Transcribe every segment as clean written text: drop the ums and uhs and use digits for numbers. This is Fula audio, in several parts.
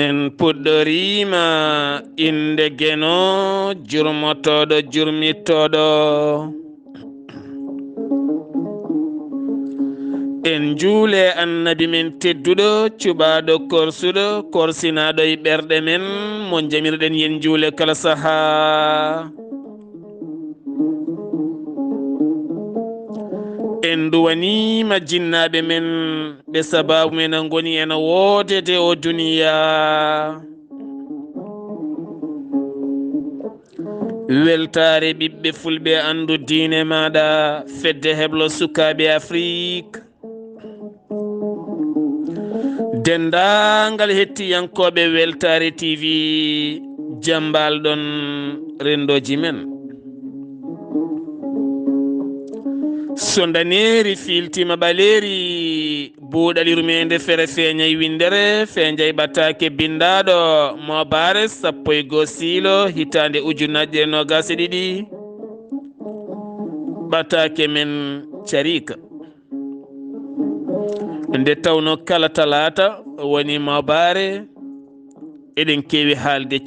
en puɗɗorima inde geno jurmotoɗo jurmittoɗo en juule annabi men tedduɗo cuɓaɗo korsuɗo korsinaɗo e ɓerɗe men mo jamirɗen yen juule kala saaha. en duwanima jinnaɓe men ɓe sababu men goni ena wodede o duniya. weltare ɓiɓɓe fulɓe andu diine maɗa fedde heblo sukaɓe Afrique. dendagal hettiyankoɓe weltare TV jambalɗon rendoji men. so daneri filtima ɓaleri buuɗalirmede fere feeñay windere feeñay ɓattake bindaɗo mobare 11 siilo hitande ujunnaje 22 ɓattake men carika. nde tawno kala talata woni mobare eɗen kewi haalde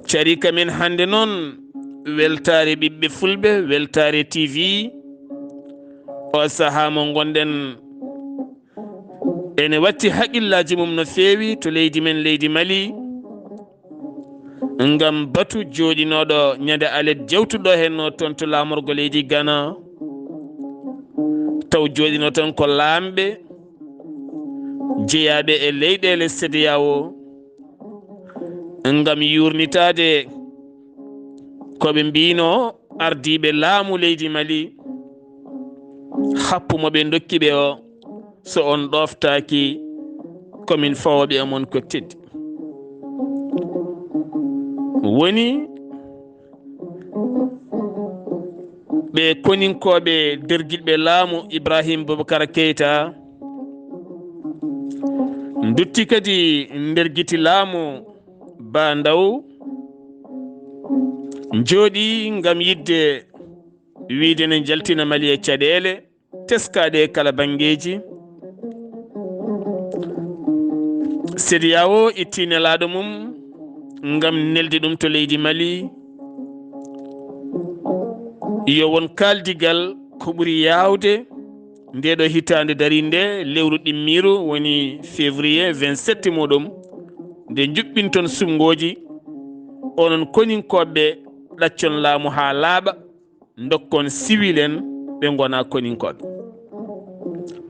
carika men hande noon weltare ɓiɓɓe fulɓe weltare TV o saaha mo gonɗen ene watti haqqillaji mum no fewi to leydi men leydi Mali ngam batu joɗinoɗo ñande alet jewtuɗo henno toon to lamorgo leydi Ghana taw joɗino toon ko lamɓe jeeyaɓe e leyɗele CEDEAO ngam yurnitade koɓe mbino ardiɓe laamu leydi Mali happumoɓe dokkiɓe o so on ɗoftaki komin fawoɓe omon ko teddi. woni ɓe koninkoɓe derguilɓe laamu Ibrahim Boubacar Keita dutti kadi nder guiti laamu Ba Ndaw jooɗi ngam yidde wiide ne jaltina Mali e caɗele teskaɗe e kala bangeji. CEDEAO itti nelaɗo mum ngam nelde ɗum to leydi Mali yo won kaldigal ko ɓuuri yawde ndeɗo hitande darinde lewru ɗimmiru woni février 27 muɗum nde juɓɓinton sumgoji onon koninkoɓe ɗaccon laamu ha laaɓa dokkon civil en ɓe gona koninkoɓe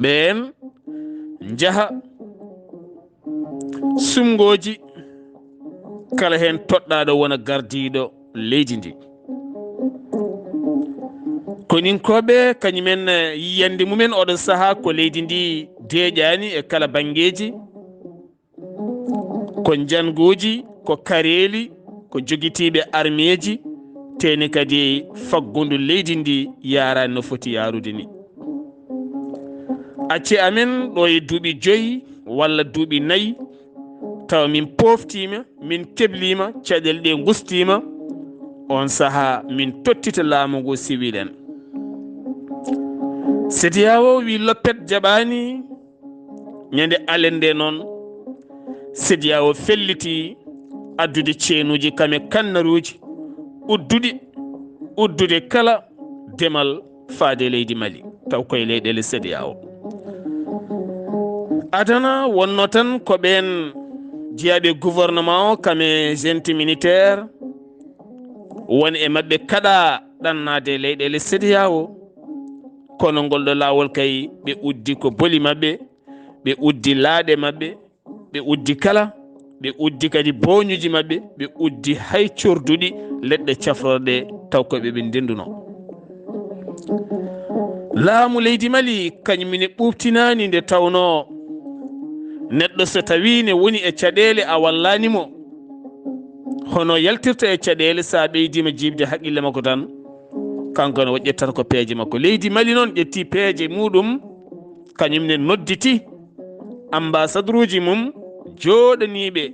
ɓen jaaha sumgoji kala hen toɗɗaɗo wona gardiɗo leydi ndi. koninkoɓe kañumen yiyande mumen oɗo saaha ko leydi ndi deeƴani e kala bangeji ko janguji ko kareli ko joguitiɓe armeji teni kadi faggudu leydi ndi yarani no foti yarude ni. acce amen ɗo e duuɓi 5 walla duuɓi 4 tawa min poftima min keblima caɗele ɗe gustima on saaha min tottita laamugo civil en. CEDEAO wi loppet jaɓani ñande alende noon CEDEAO felliti addude ceenuji kame kannaruji uddude kala demal faade leydi Mali taw koye leyɗele CEDEAO. adana wonno tan ko ɓen jeeyaɓe gouvernement o kame junte militaire woni e mabɓe kaɗa ɗannade leyɗele CEDEAO kono ngolɗo lawol kay ɓe uddi ko boli mabɓe ɓe uddi laaɗe mabɓe ɓe uddi kala ɓe uddi kadi boñuji mabɓe ɓe uddi hay corduɗi leɗɗe cafrorɗe taw koɓe ɓe ndenduno. laamu leydi Mali kañumine ɓuftinani nde tawno neɗɗo so tawi ne woni e caɗele a wallanimo hono yaltirta e caɗele sa ɓeydima jibde haqqille makko tan kanko ne o ƴettata ko peeje makko. Leydi Mali noon ƴetti peeje muɗum kañumne nodditi ambassadeur uji mum joɗaniɓe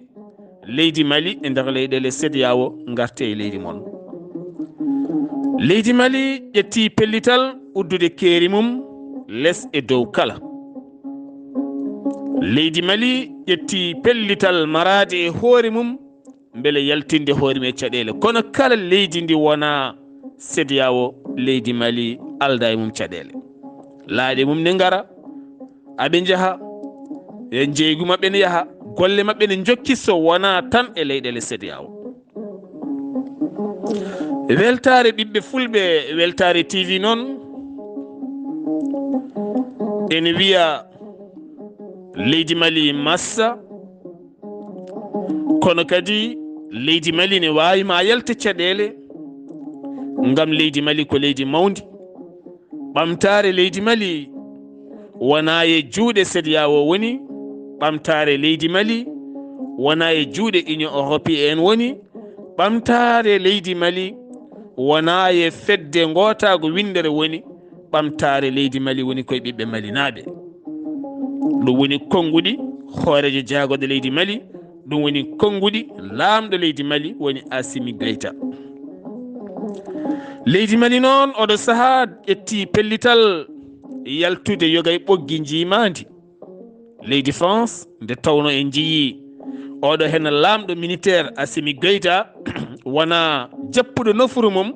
leydi Mali e nder leyɗele CEDEAO garte e leydi mon. Leydi Mali ƴetti pellital uddude keeri mum less e dow kala. Leydi Mali ƴetti pellital marade e hoore mum beele yaltinde hoore mum e caɗele, kono kala leydi ndi wona CEDEAO leydi Mali alda e mum caɗele. Laaɗe mum ne ngara, aɓe jaha e jeygu maɓɓe ne yaha, golle maɓɓe ne jokki so wona tan e leyɗele CEDEAO. Weltare ɓiɓɓe fulɓe Weltare TV noon ene wiya leydi Mali massa, kono kadi leydi Mali ne wawi ma yalta caɗele ngam leydi Mali ko leydi mawdi. ɓamtare leydi Mali wona e juuɗe CEDEAO woni, ɓamtare leydi Mali wona e juuɗe Union européenne woni, ɓamtare leydi Mali wona e fedde gotago windere woni, ɓamtare leydi Mali woni koye ɓiɓɓe Malinaɓe. ɗum woni konnguɗi hoorejo jaagoɗo leydi Mali, ɗum woni konnguɗi laamɗo leydi Mali woni Assimi Goïta. Leydi Mali noon oɗo saaha ƴetti pellital yaltude yoga e ɓoggi jimadi leydi France, nde tawno en jiyi oɗo hen laamɗo militaire Assimi Goïta wona jappuɗo nofuru mum,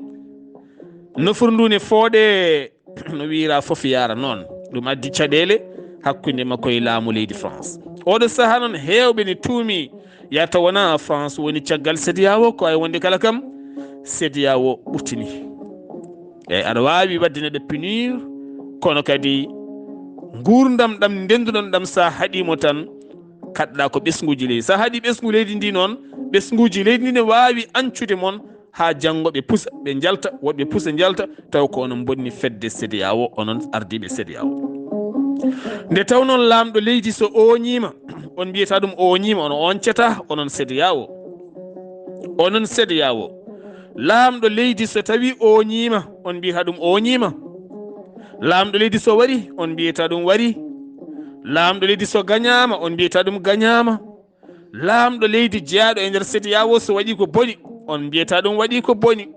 nofuru ndu ne fooɗe no wira foof yara noon, ɗum addi caɗele hakkude makko e laamu leydi France. oɗo saaha noon hewɓe ne tuumi yata wona France woni caggal CEDEAO, ko ay wonde kala kam CEDEAO ɓurtini. eyyi aɗa wawi wadde neɗɗo punir, kono kadi gurdam ɗam ndenduɗon ɗam sa haɗimo tan kadɗa ko ɓesguji leydi. sa haɗi ɓesgu leydi ndi noon, ɓesguji leydi ndi ne wawi ancude mon ha janggo ɓe pusa ɓe jalta, woɓɓe pusa jalta taw ko onon bonni fedde CEDEAO, onon ardiɓe CEDEAO. nde taw noon laamɗo leydi so oñima, on mbiyata ɗum oñima, on oncata onon CEDEAO. onon CEDEAO laamɗo leydi so tawi oñima, on mbiyata ɗum oñima. laamɗo leydi so wari, on mbiyata ɗum wari. laamɗo leydi so gañama, on mbiyata ɗum gañama. laamɗo leydi jeyaɗo e nder CEDEAO so waɗi ko boni, on mbiyata ɗum waɗi ko boni.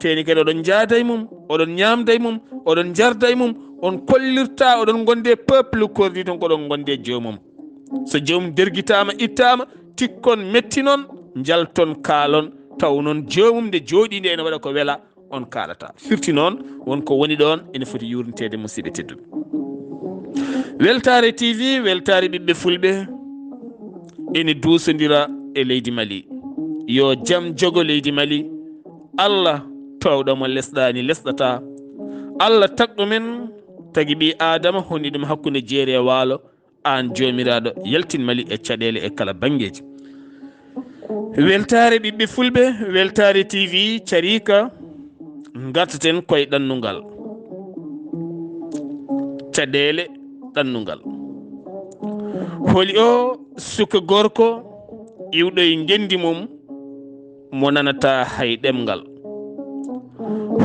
teni kadi oɗon jaada e mum, oɗon ñamda e mum, oɗon jarda e mum, on kollirta oɗon gonde peuple kordi ton koɗon gonde jomum. so jomum derguitama ittama tikkon metti noon jalton kaalon, taw noon jomum nde jooɗinde ene waɗa ko weela on kalata. firti noon wonko woni ɗon ene foti yurnitede musidɓe tedduɓe. Weltare TV, weltare ɓiɓɓe fulɓe ene duusodira e leydi Mali. yo jaam jogo leydi Mali, Allah towɗomo lesɗani lesɗata, Allah tagɗumen tagui ɓi adama honni ɗum hakkude jeeri e waalo. an jomiraɗo yaltin Mali e caɗele e kala banggueji. weltare ɓiɓɓe fulɓe Weltare TV carika gartaten koye ɗannungal caɗele ɗannungal. holi o suka gorko iwɗo e gendi mum mo nanata hay ɗemgal.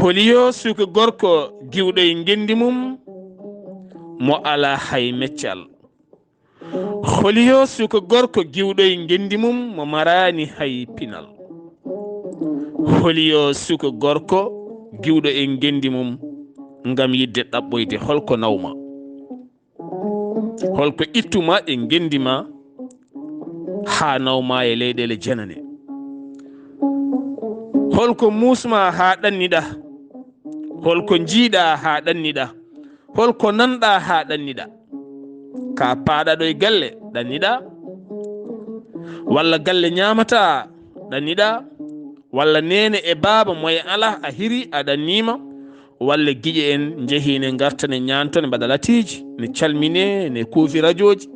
holi yo suka gorko giwɗo e gendi mum mo ala hay meccal. holi yo suka gorko giwɗo e gendi mum mo marani hay pinal. holi yo suka gorko giwɗo e gendi mum ngam yidde ɗaɓɓoyde holko nawma, holko ittuma e gendima ha nawma e leyɗele janane, holko musma ha ɗanniɗa, holko jiiɗa ha ɗanniɗa, holko nanɗa ha ɗanniɗa. ka paaɗaɗo e galle ɗanniɗa, walla galle ñamata ɗanniɗa, walla nene e baaba moye ala a hiri a ɗannima, walla guiƴe en jehine gartane ñantone mbaɗa latiji ne calmine ne kuufi radio ji,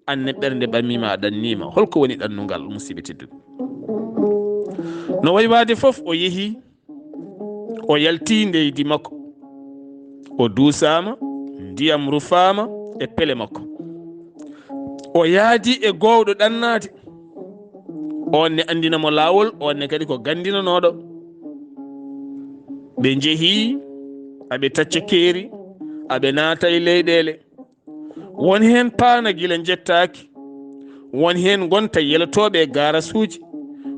anne ɓernde ɓammima a ɗannima. holko woni ɗannungal musidɓe tedduɓe? no wayi wade foof o yeehi o yalti leydi makko, o duusama, ndiyam rufama e pele makko. o yaadi e gowɗo ɗannade, on ne andinamo lawol, on ne kadi ko gandinanoɗo. ɓe jeehi aɓe tacca keeri, aɓe naata e leyɗele. won hen paana gila jettaki, won hen gonta yelotoɓe e garasuji,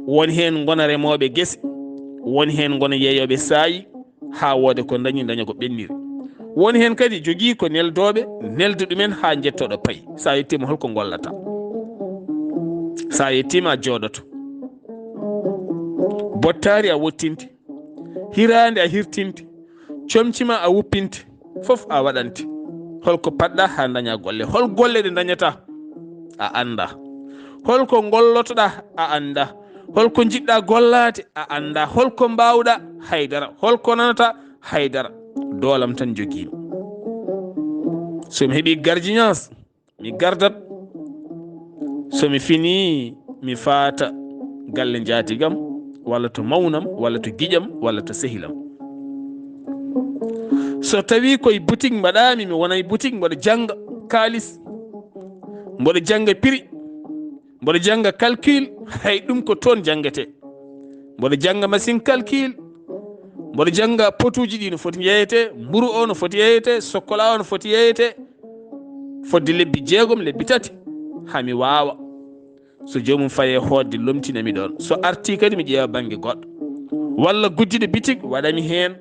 won hen gona remoɓe guese, won hen gona yeeyoɓe saayi ha wooda ko dañi daña ko ɓenniri. won hen kadi jogui ko neldoɓe, nelde ɗumen ha jettoɗo paayi. sa yettima holko gollata? sa yettima a jooɗoto. bottari a wottinte, hirande a hirtinte, comcima a wuppinte, foof a waɗante. holko padɗa ha daña golle? hol golle ɗe dañata a anda. holko gollotoɗa a anda. holko jiɗɗa gollade a anda. holko mbawɗa haydara. holko nanata haydara. doolam tan joguimi. somi heeɓi gardiñas mi gardat, somi fini mi faata galle jaatigam, walla to mawnam, walla to guiƴam, walla to sehilam. so tawi koye boutique mbaɗami, mi wona e boutique mboɗo jangga kalis, mboɗo jangga prix, mboɗo jangga calcul. hay ɗum ko toon janggete. mboɗo jangga machine calcul, mboɗo jangga potuji ɗi no foti yeyete, mburu o no foti yeyete, chocolat o no foti yeyete, fodde lebbi 6 lebbi 3 hami wawa. so jomum faye hodde lomtinami ɗon. so arti kadi mi ƴeewa banggue goɗɗo, walla guddiɗo bitik waɗami hen,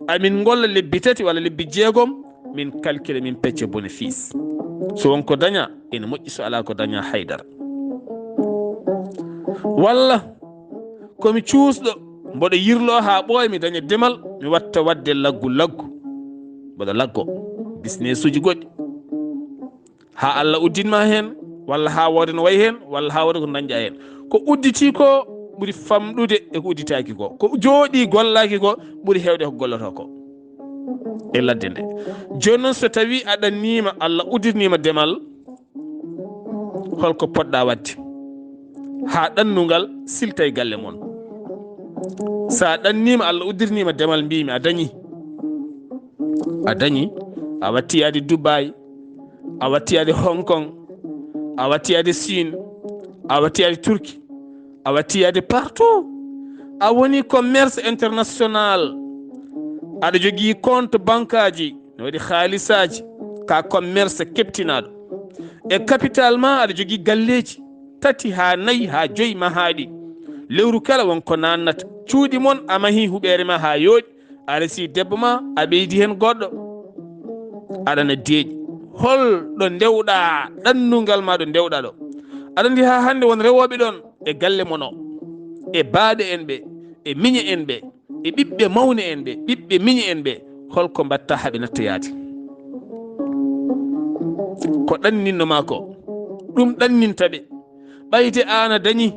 amin golla lebbi 3 walla lebbi 6 min calcule min pecce bénéfice. so wonko daña ene moƴƴi, so ala ko daña haydara. walla komi cuusɗo mboɗo yirlo ha ɓooya mi daña demal, mi watta wadde laggu mboɗo laggo business uji goɗɗi ha Allah uddinma hen, walla ha wooda no way hen, walla ha wooda ko dañƴa hen. ko udditi ko ɓuuri famɗude e ko udditaki ko. ko jooɗi gollaki ko ɓuuri hewde ko golloto ko e ladde nde. joni noon so tawi aɗannima Allah uddirnima demal, holko poɗɗa wadde ha ɗannugal silta e galle moon? sa ɗannima Allah uddirnima demal, mbimi a dañi, a watti yaade Dubai, a watti yaade Hong Kong, a watti yaade Chine, a watti yaade Turquie, a watti yaade partout. a woni commerce international, aɗa jogui compte banque aji ne waɗi haalisaji, ka commerce keptinaɗo. e capital ma aɗa jogui galleji 3 ha 4 ha 5 mahaɗi. lewru kala wonko nannata. cuuɗi moon a mahi huɓere ma ha yooɗi, a resi debbo ma, a ɓeydi hen goɗɗo, aɗana deeƴi. holɗo ndewɗa ɗannungal ma ɗo ndewɗa ɗo? aɗa andi ha hande won rewoɓe ɗon e galle mon o, e baaɗe en ɓe, e miñe en ɓe, e ɓiɓɓe mawne en ɓe, ɓiɓɓe miñe en ɓe. holko mbatta haaɓe nattoyade? ko ɗanninnoma ko ɗum ɗannintaɓe. ɓayde an a dañi,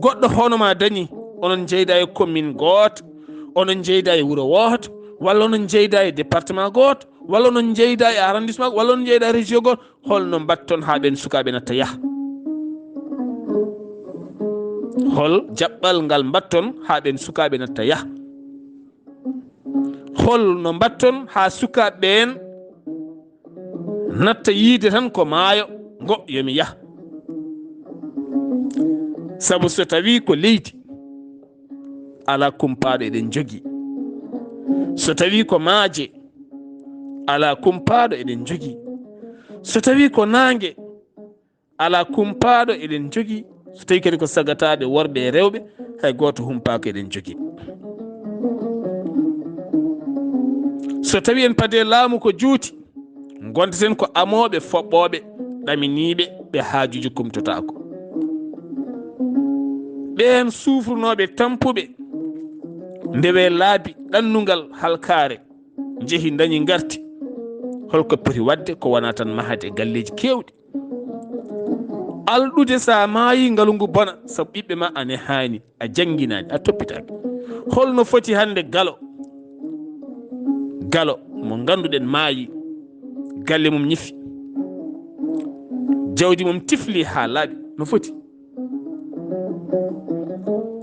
goɗɗo honoma dañi, onon jeyda e commune goto, onon jeyda e wuuro woto, walla onon jeyda e département goto, walla onon jeyda e arrondissement, walla onon jeyda e région goto. holno mbatton ha ɓen sukaɓe natta yaaha? hol jaɓɓal ngal mbatton ha ɓen sukaɓe natta yaaha? holno mbatton ha sukaɓe ɓen natta yiide tan ko maayo ngo yomi yaaha? sabu so tawi ko leydi, ala kumpaɗo eɗen jogui. so tawi ko maaje, ala kumpaɗo eɗen jogui. so tawi ko nangue, ala kumpaɗo eɗen jogui. so tawi kadi ko sagataɓe worɓe e rewɓe, hay goto humpako eɗen jogui. so tawi en paade laamu ko juuti, gondeten ko amoɓe foɓɓoɓe ɗaminiɓe ɓe haajuji kumtotako. ɓen sufrunoɓe tampuɓe ndewe laabi ɗannungal halkare jeehi dañi garti. holko poti wadde ko wona tan mahade galleji kewɗi. alɗude sa maayi ngalungu bona, sabu ɓiɓɓe ma ane hani, a jangguinani, a toppitaki. holno foti hande galo mo ganduɗen maayi, galle mum ñifi, jawdi mum tifli ha laaɓi, no foti?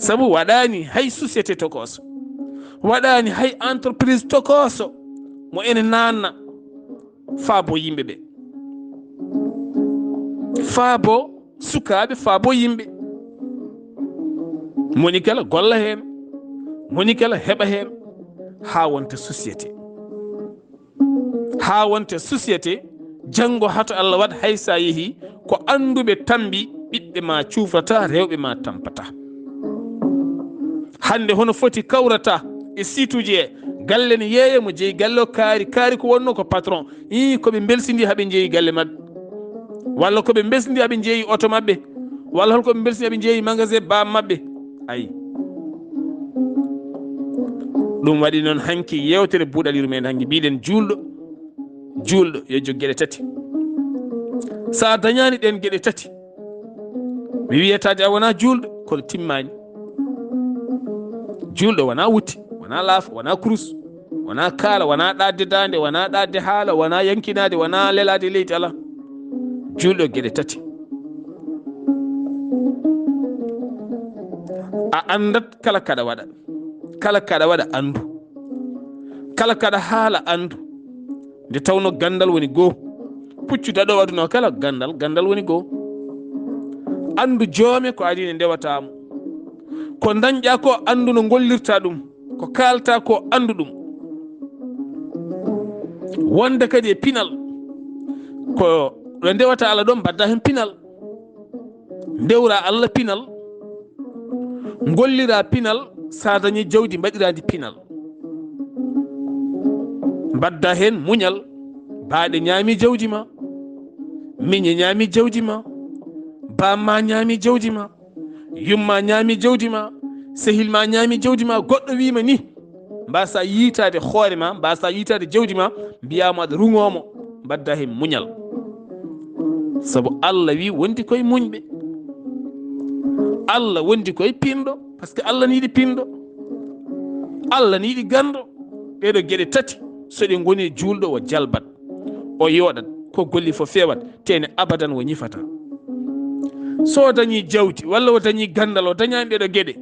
sabu waɗani hay société tokoso, waɗani hay entreprise tokoso mo ene nanna faabo yimɓeɓe. faabo sukaɓe faabo yimɓe, moni kala golla hen, moni kala heɓa hen, ha wonta société janggo hato Allah waɗa hay sa yeehi ko anduɓe tambi ɓiɓɓe ma cufata, rewɓe ma tampata. hande hono foti kawrata e situji e galle ne yeeya mo jeeyi galle o kaari ko wonno ko patron koɓe belsidi haaɓe jeeyi galle mabɓe, walla koɓe belsidi haaɓe jeeyi auto mabɓe, walla holkoɓe belsidi haaɓe jeeyi magasin bam mabɓe. ayi ɗum waɗi noon hanki yewtere buuɗaliru men hanki mbiɗen julɗo yo jog gueɗe tati. sa dañani ɗen gueɗe tati mi wiyatade a wona julɗo kono timmani. julɗo wona wutti, wona laafa, wona kurus, wona kaala, wona ɗadde dande, wona ɗadde haala, wona yankinade, wona lelade leydi. ala julɗo gueɗe tati. a andat kala kaɗa waɗa andu, kala kaɗa haala andu. nde tawno gandal woni goo, puccu daɗo waduno kala gandal woni goo. andu joome ko adine ndewatamo, ko dañƴa ko andu no gollirta ɗum, ko kalta ko andu ɗum. wonde kadi e pinal ko ɗo ndewata Allah ɗon badda hen pinal, ndewra Allah pinal, gollira pinal. sa dañi jawdi mbaɗiradi pinal, badda hen muñal. baaɗe ñaami jawdi ma, miñe ñaami jawdi ma, bamma ñaami jawdi ma, yumma ñaami jawdi ma, sehil ma ñaami jawdi ma. goɗɗo wima ni mbasa yitade hoore ma, mbasa yitade jawdi ma, mbiyama aɗa rungomo, badda hen muñal. saabu Allah wi wondi koye muñɓe, Allah wondi koye pinɗo, par ce que Allah ne yiɗi pinɗo, Allah ne yiɗi ganɗo. ɗeɗo gueɗe tati so ɗe goni julɗo o jalbat, o yoɗat, ko golli fo fewat, tene abadan o ñifata. so dañi jawdi walla o dañi gandal, o dañani ɗeɗo gueɗe,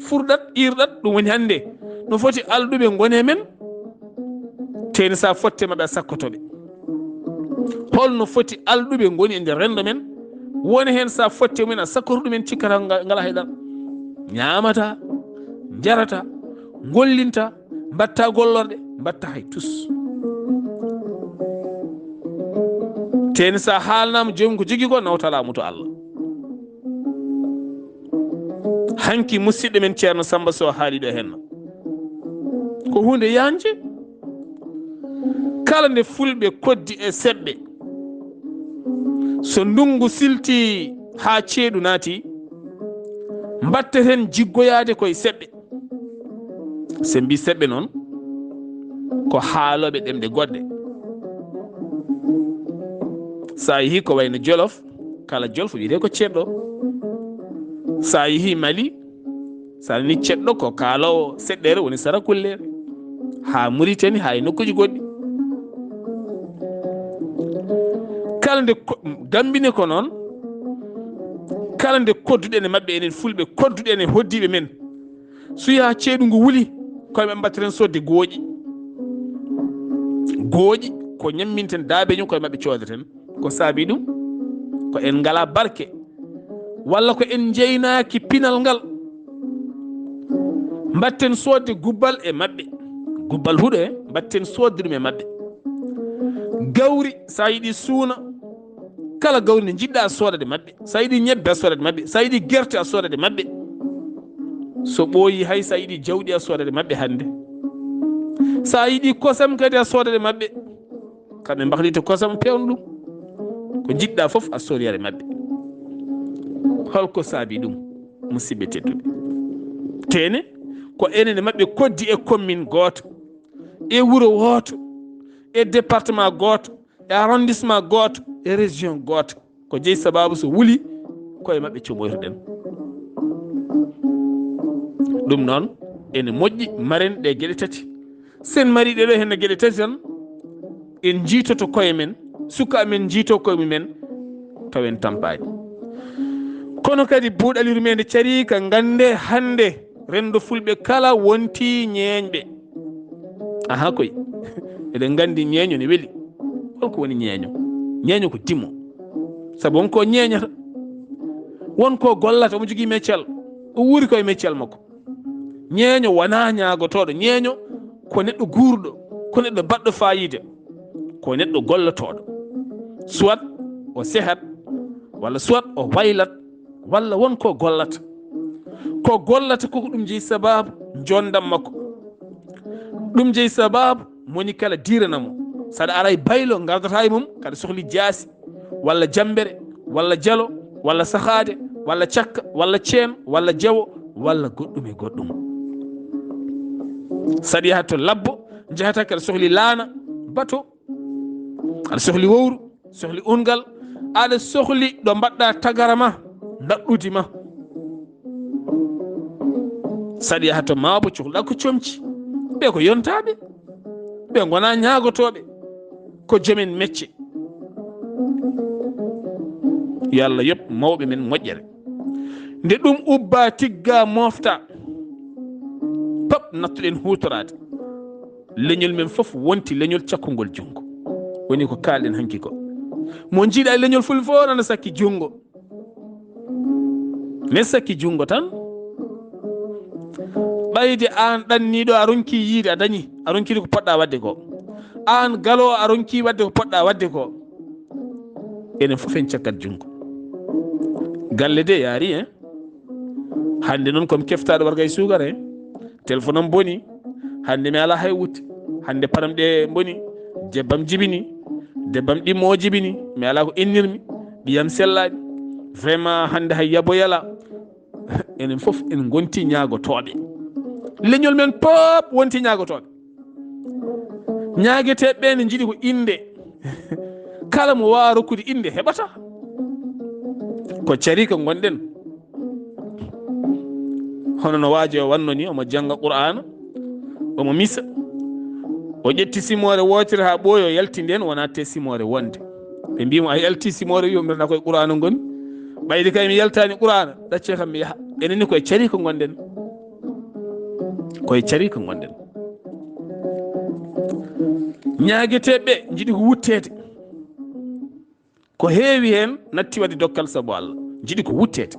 furɗat irɗat. ɗum woni hande no foti alɗuɓe gone men, teni sa fotte maɓe a sakkotoɓe. holno foti alɗuɓe goni e nder rendo men, woni hen sa fotte mumen a sakkoto ɗumen, cikkata ngala haydara. ñamata, jarata, gollinta, mbatta gollorɗe, mbatta hay tus. teni sa haalnama jomum ko jogui ko nawtalamu to Allah. hanki musidɗo men ceerno Samba Sow haali ɗo henna ko hunde yanje. kala nde fulɓe koddi e seɓɓe, so ndungu silti ha ceeɗu naati, mbatteten jiggoyade koye seɓɓe. se mbi seɓɓe noon ko haaloɓe ɗemɗe goɗɗe. sa yeehi ko wayno Jolof, kala Jolfo wiyete ko ceɗɗo. sa yeehi Mali, sa nani ceɗɗo ko kaalowo seɗɗere woni Sarakullere, ha Mauritanie, ha e nokkuji goɗɗi. kala nde gambine ko noon, kala nde kodduɗen e mabɓe, enen fulɓe kodduɗen e hoddiɓe men, so yaha ceeɗu ngu wuli koyeɓe mbattaten sodde gooƴi ko ñamminten daabeñum koye mabɓe coodeten. ko saabi ɗum ko en ngala barke, walla ko en jeynaki pinal ngal. mbatten sodde gubbal e mabɓe, gubbal huuɗo mbatten sodde ɗum e mabɓe. gawri sa yiiɗi suuna, kala gawri nde jiɗɗa a sodade mabɓe. sa yiiɗi ñebbe a sodade mabɓe, sa yiiɗi guerte a sodade mabɓe. so ɓooyi hay sa yiiɗi jawɗi a sodade mabɓe hande. sa yiiɗi kosam kadi a sodade mabɓe, kamɓe mbahlite kosam pewno ɗum, ko jiɗɗa foof a soodiyade mabɓe. holko saabi ɗum musidɓe tedduɓe? tene ko enen e mabɓe koddi e commune goto, e wuuro woto, e département goto, e arrondissement goto, e région goto. ko jeeyi sababu so wuli koye mabɓe comoytoɗen. ɗum noon ene moƴƴi maren ɗe gueɗe tati. sen mari ɗeɗo hen gueɗe tati tan, en jiitoto koye men, suka men jiito koye mumen, tawen tampani. kono kadi buuɗaliru men nde caari ka gande hande rendo fulɓe kala wonti ñeeñɓe. aha koy eɗen gandi ñeeño ne weeli. holko woni ñeeño? ñeeño ko dimo. sabu wonko ñeeñata, wonko gollata, omo jogui meccel, o wuuri koye meccel makko. ñeeño wona ñaagotoɗo, ñeeño ko neɗɗo guurɗo, ko neɗɗo baɗɗo fayide, ko neɗɗo gollotoɗo, soit o sehat walla soit o waylat walla wonko gollata. ko gollata koko ɗum jeeyi sababu jondam makko, ɗum jeeyi sababu moni kala diranamo. saɗa ara e baylo gardata e mum kada sohli jaasi walla jambere walla jalo walla sahade walla cakka walla ceen walla jawo walla goɗɗum e goɗɗum. saɗa yaha to labbo jahata kada sohli laana bato, aɗa sohli wowru, sohli ungal, aɗa sohli ɗo mbaɗɗa tagara ma daɗɗudi ma. saɗa yaha to mabo cohluɗa ko comci, ɓe ko yontaɓe, ɓe gona ñagotoɓe, ko jomen mecce. yo Allah yoɓ mawɓe men moƴƴere. nde ɗum ubba tigga mofta pop nattuɗen hutorade, leñol men fof wonti leñol cakkugol jungo, woni ko kalɗen hanki ko. mo jiiɗa e leñol fulɓe fof nana sakki jungo, ne sakki jungo tan. ɓayde an ɗanniɗo a ronki yiide a dañi, a ronkiri ko poɗɗa wadde ko, an galo a ronki wadde ko poɗɗa wadde ko, enen fof en caggat jungo. galle de yaari hen hande noon komi keftaɗo warga e sugar he, téléphone am boni, hande mi ala hay wutte, hande param ɗe boni, jebbam jibini, debbam ɗimmo o jibini, mi ala ko innirmi, ɓiyam sellani, vraiment hande hay yabo yala. enen fof en gonti ñagotoɓe, leñol men pop wonti ñagotoɓe. ñagueteɓe ne jiiɗi ko inde kala mo wawa rokkude inde heɓata, ko cari ko gonɗen. hono no waaji o wanno ni, omo jangga qur'ana, omo misa, o ƴetti simore wotere ha ɓooyi, o yalti nden wona te simore wonde. ɓe mbimo a yalti simore wi omirata koye qur'ana goni, ɓayde kay mi yaltani qur'ana, ɗacce kam mi yaha. enenne koye cari ko gonɗen, koye cari ko gonɗen. ñagueteɓe jiiɗi ko wuttede, ko heewi hen natti wadde dokkal saabu Allah, jiiɗi ko wuttede.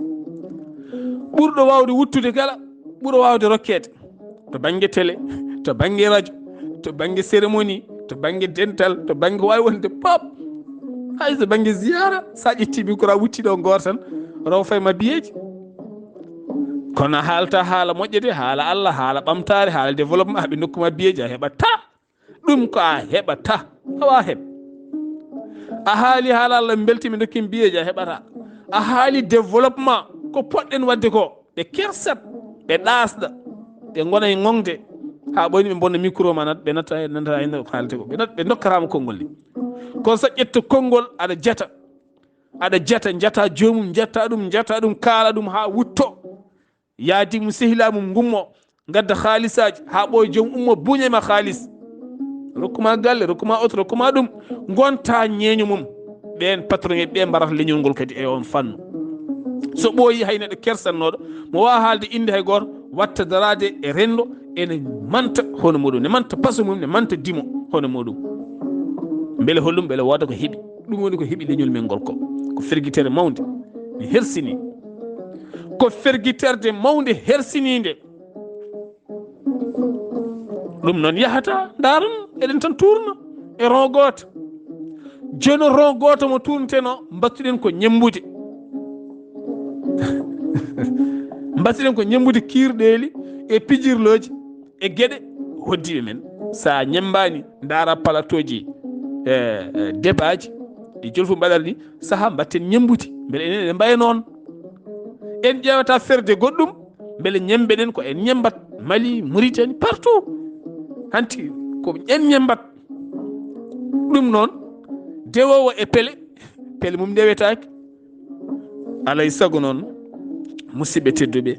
ɓurɗo wawde wuttude kala ɓuuro wawde rokkede, to banggue télé, to banggue radio, to banggue cérémonie, to banggue dental, to banggue wawi wonde pop, hayso banggue ziyara. sa ƴetti micro a wuttiɗo goto tan raw fay mabbiyeji. kono a haalta haala moƴƴe de, haala Allah, haala ɓamtare, haala développement, haɓe nokku mabbiyeji a heɓata ɗum, ko a heɓata, awa heɓ. a haali haala Allah beltimi dokki mbiyeji a heɓata. a haali développement, ko poɗɗen wadde ko, ɓe kersat, ɓe ɗasɗa, ɓe gona e gonde ha ɓoyni ɓe bonna micro ma ɓe natta hen ko haalte ko, ɓe dokkarama konngol ni. kono sa ƴetta konngol aɗa jata jata jomum, jetta ɗum kaala ɗum ha wutto, yaadi mum sehilamum gummo gadda haalisaji ha ɓooye joomum ummo buñema haalis, rokkuma galle, rokkuma auto, rokkuma ɗum, gonta ñeeño mum. ɓen patron e ɓe mbarata leñol ngol kadi e on fannu. so ɓooyi hay neɗɗo kersannoɗo mo wawa haalde inde hay goto, watta darade e rendo, ene manta hono muɗum, ne manta paso mum, ne manta dimo hono muɗum. beele hollum beele wooda ko heeɓi. ɗum woni ko heeɓi leñol men ngol ko ferguitere mawde mi hersini, ko ferguiterde mawde hersinide. ɗum noon yahata daran eɗen tan tourno e ron goto, joni ron goto mo tourneteno battuɗen ko ñembude battuɗen ko ñembude kirɗeli e pijirloji e gueɗe hoddiɓe men. sa ñembani dara palatoji débaji ɗi jolfu mbaɗata ni, saaha batten ñembude, beele enen eɗen mbaye noon. en ƴewata ferde goɗɗum beele ñembeɗen ko en ñembat Mali, Mauritanie, partout hanti ko en ñembat. ɗum noon dewowo e pele mum ndewetaki. alay saago noon musidɓe tedduɓe,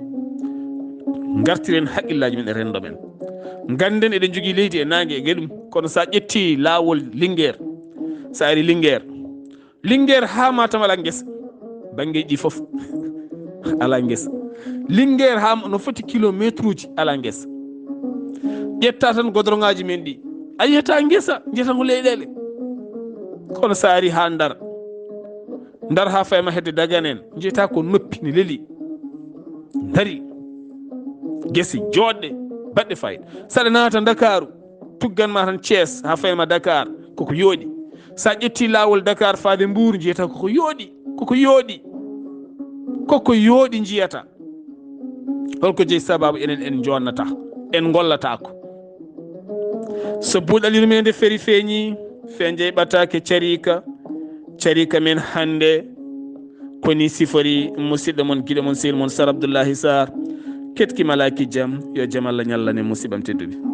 gartiren haqqillaji men e rendo men. ganden eɗen jogui leydi e nangue e gueɗum, kono sa ƴetti lawol Linguére, sa ari Linguére ha Matam ala guesa, banggue ɗi foof ala guesa. Linguére ha no foti kilométre uji ala guesa. ƴetta tan goudron ngaji men ɗi a yiyata guesa, jiyata ko leyɗele. kono sa ari ha Ndar ndar ha fayma hedde Dagana en jeyta ko noppi ne leeli dari gesi joɗɗe baɗɗe fayida. saɗa naata Dakaru tugganma tan Thiés ha fayma Dakar koko yooɗi. sa ƴetti lawol Dakar faade Mbour jiyata koko yooɗi koko yooɗi jiyata. holko jeeyi sababu enen en jonnata en gollatako. so buuɗalirmede feeri feeñi fe jeyɓatake carika men hande koni sifori musidɗo mon guiɗo mon sehil mon Sar Abdoullahi Sarr. ketki malaki jaam yo jaam Allah ñallane musibam tedduɓe.